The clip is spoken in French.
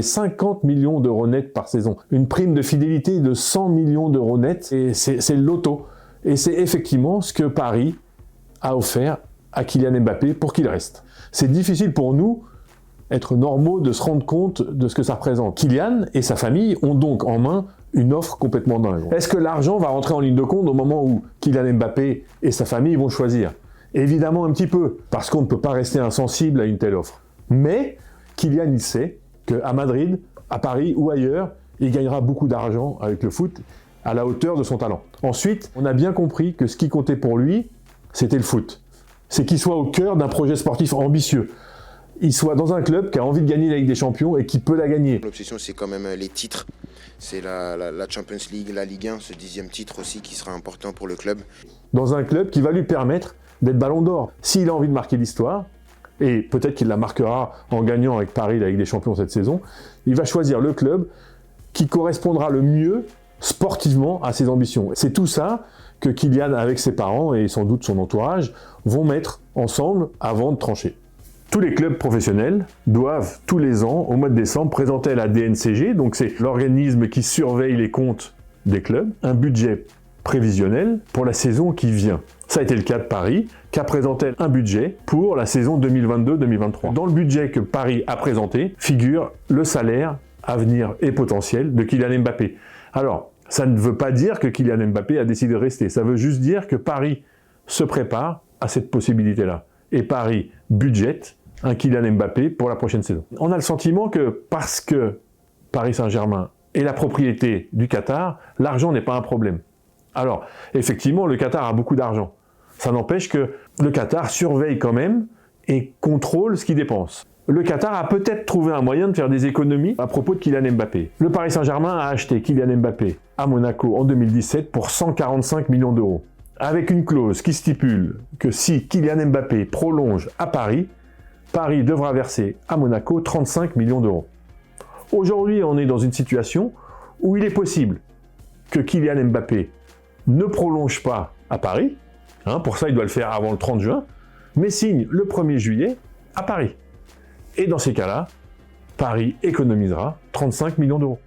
50 millions d'euros nets par saison. Une prime de fidélité de 100 millions d'euros nets, et c'est le loto. Et c'est effectivement ce que Paris a offert à Kylian Mbappé pour qu'il reste. C'est difficile pour nous, être normaux, de se rendre compte de ce que ça représente. Kylian et sa famille ont donc en main une offre complètement dingue. Est-ce que l'argent va rentrer en ligne de compte au moment où Kylian Mbappé et sa famille vont choisir? Évidemment un petit peu, parce qu'on ne peut pas rester insensible à une telle offre. Mais Kylian, il sait qu'à Madrid, à Paris ou ailleurs, il gagnera beaucoup d'argent avec le foot à la hauteur de son talent. Ensuite, on a bien compris que ce qui comptait pour lui, c'était le foot. C'est qu'il soit au cœur d'un projet sportif ambitieux. Il soit dans un club qui a envie de gagner la Ligue des Champions et qui peut la gagner. L'obsession, c'est quand même les titres. C'est la Champions League, la Ligue 1, ce 10e titre aussi qui sera important pour le club. Dans un club qui va lui permettre d'être Ballon d'Or. S'il a envie de marquer l'histoire, et peut-être qu'il la marquera en gagnant avec Paris la Ligue des Champions cette saison, il va choisir le club qui correspondra le mieux sportivement à ses ambitions. C'est tout ça que Kylian, avec ses parents et sans doute son entourage, vont mettre ensemble avant de trancher. Tous les clubs professionnels doivent tous les ans, au mois de décembre, présenter à la DNCG, donc c'est l'organisme qui surveille les comptes des clubs, un budget prévisionnel pour la saison qui vient. Ça a été le cas de Paris, qui a présenté un budget pour la saison 2022-2023. Dans le budget que Paris a présenté, figure le salaire à venir et potentiel de Kylian Mbappé. Alors, ça ne veut pas dire que Kylian Mbappé a décidé de rester, ça veut juste dire que Paris se prépare à cette possibilité-là. Et Paris budgète un Kylian Mbappé pour la prochaine saison. On a le sentiment que parce que Paris Saint-Germain est la propriété du Qatar, l'argent n'est pas un problème. Alors, effectivement, le Qatar a beaucoup d'argent. Ça n'empêche que le Qatar surveille quand même et contrôle ce qu'il dépense. Le Qatar a peut-être trouvé un moyen de faire des économies à propos de Kylian Mbappé. Le Paris Saint-Germain a acheté Kylian Mbappé à Monaco en 2017 pour 145 millions d'euros. Avec une clause qui stipule que si Kylian Mbappé prolonge à Paris, Paris devra verser à Monaco 35 millions d'euros. Aujourd'hui, on est dans une situation où il est possible que Kylian Mbappé ne prolonge pas à Paris, pour ça il doit le faire avant le 30 juin, mais signe le 1er juillet à Paris. Et dans ces cas-là, Paris économisera 35 millions d'euros.